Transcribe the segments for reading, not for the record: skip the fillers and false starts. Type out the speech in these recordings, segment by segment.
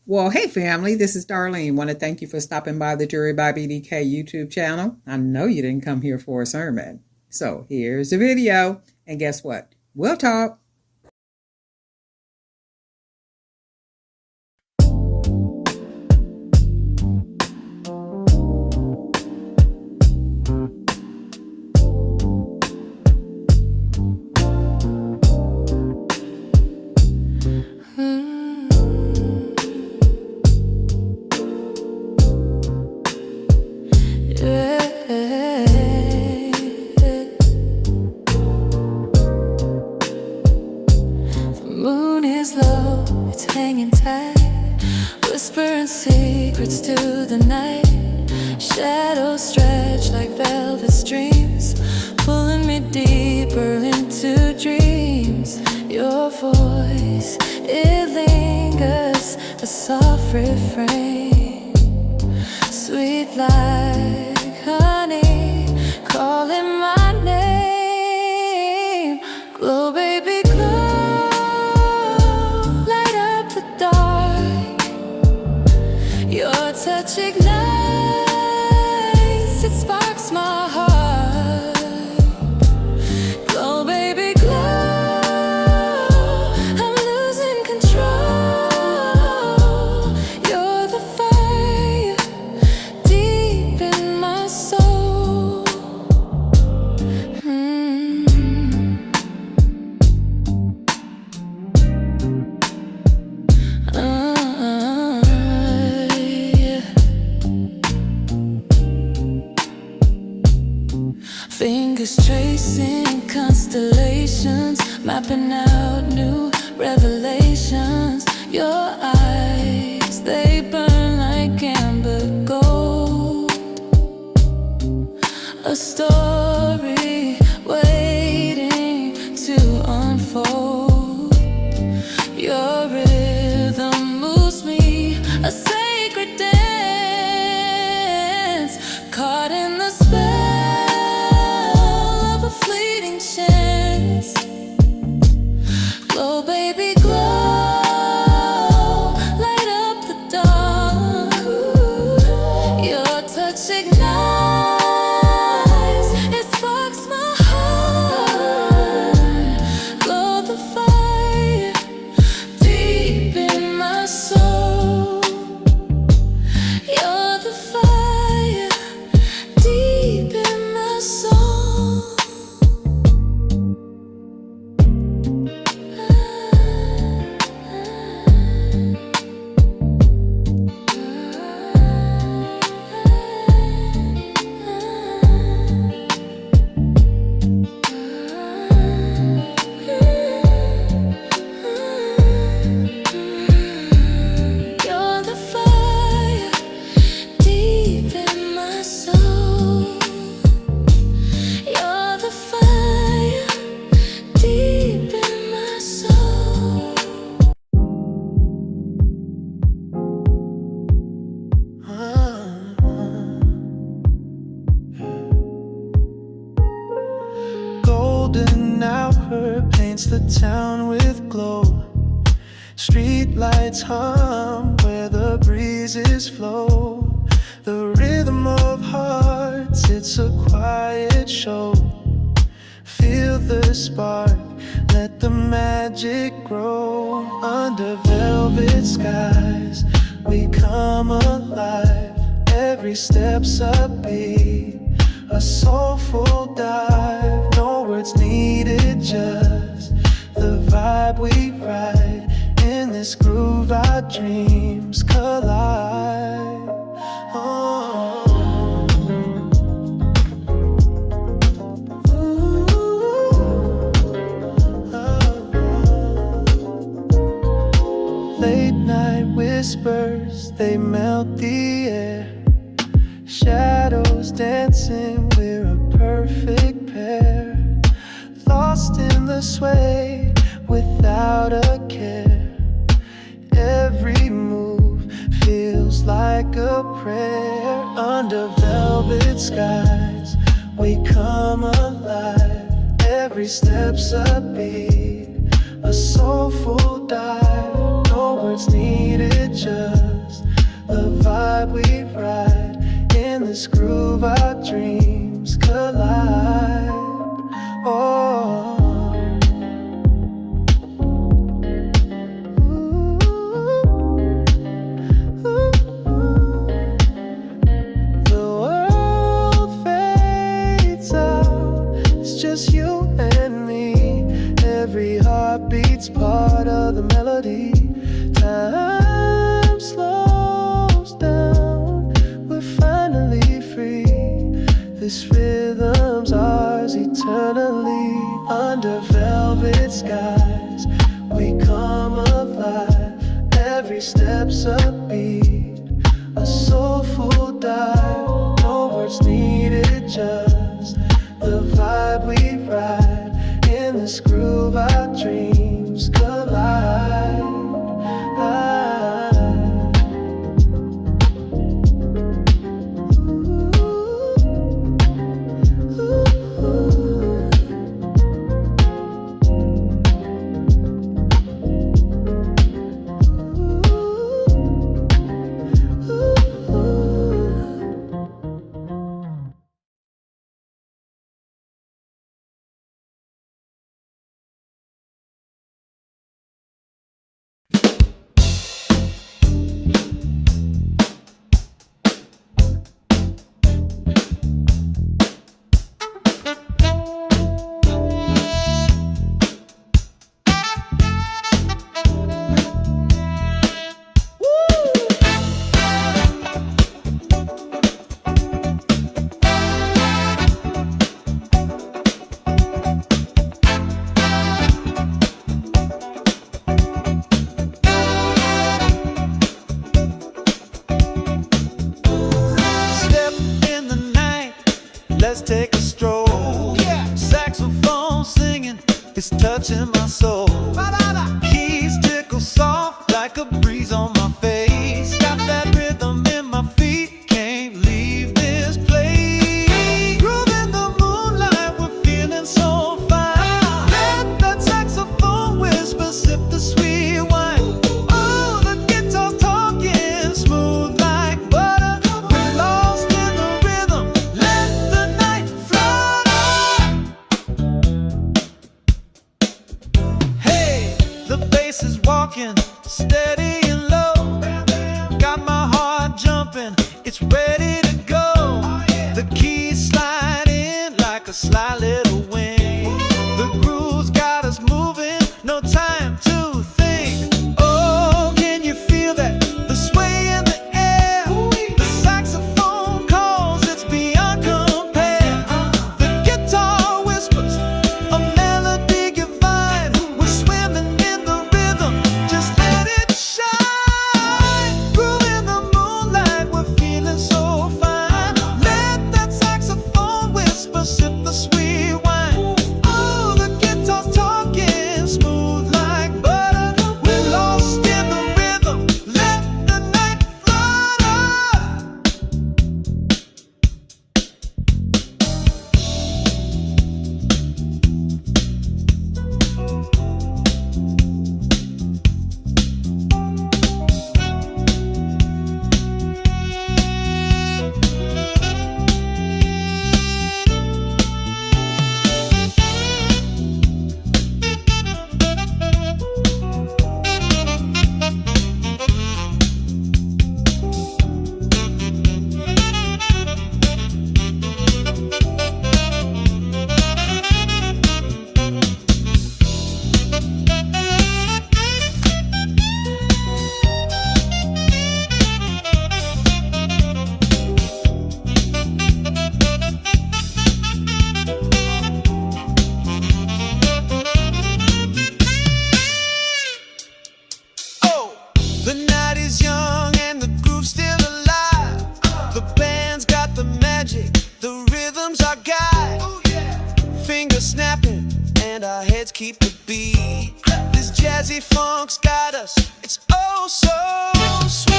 Well, hey family, this is Darlene. Want to thank you for stopping by the Jury by BDK YouTube channel. I know you didn't come here for a sermon. So here's the video. And guess what? We'll talk. Hanging tight, whispering secrets to the night. Shadows stretch like velvet streams, pulling me deeper into dreams. Your voice, it lingers, a soft refrain, sweet like honey, calling my name. Glow, baby, glow. Your touch ignites, it sparks my heart. Glow, baby, glow. I'm losing control. You're the fire deep in my soul. Fingers tracing constellations, mapping out new revelations. Your eyes, they burn like amber gold. A story waiting to unfold. Your rhythm moves me, a sacred dance, caught in the spell. Glow, baby, glow. Light up the dark. Your touch ignites, it sparks my heart. Glow, the fire deep in my soul. You're the fire deep in my soul. Golden hour paints the town with glow. Street lights hum where the breezes flow. The rhythm of hearts, it's a quiet show. Feel the spark, let the magic grow. Under velvet skies, we come alive. Every step's a beat, a soulful dive. No words needed, just the vibe we ride. In this groove our dreams collide. Oh. Late night whispers, they melt the air. Shadows dancing, we're a perfect pair. Lost in the sway, without a care. Every move feels like a prayer. Under velvet skies, we come alive. Every step's a beat, a soulful dive. No words needed, just vibe we ride. In this groove our dreams collide. Oh, the world fades out. It's just you and me. Every heartbeat's part of the melody. Time slows down. We're finally free. This rhythm's ours eternally. Under velvet skies, we come alive. Every step's a beat, a soulful dive. No words needed, just the vibe we ride. In this groove our dreams collide. Let's take a stroll. Saxophone singing, it's touching my soul. Keys tickle soft like a breeze on my face. Got that rhythm in my feet, can't leave this place. Grooving the moonlight, we're feeling so fine. Let that saxophone whisper, sip the sweet wine. Oh, the guitar's talking smooth like butter. We're lost in the rhythm, let the night flutter. Hey, the bass is walking steady and low. Got my heart jumping, it's ready to go. The keys slide in like a sly little wind. The groove's got us moving, no time to think. Oh, can you feel that? The sway in the air. The saxophone calls, it's beyond compare. The guitar whispers a melody divine. We're swimming in the rhythm, just let it shine. Groove in the moonlight, we're feeling so fine. Let that saxophone whisper, sip the sweet wine. Oh, the guitar's talking smooth like butter. We're lost in the rhythm, let the night flutter. Oh, the night is young and the groove's still alive. The band's got the magic, the rhythm's our guide. Fingers snapping and our heads keep the beat. This jazzy funk's got us, it's oh so sweet.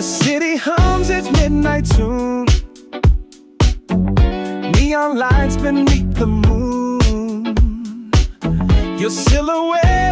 city hums its midnight tune, neon lights beneath the moon. Your silhouette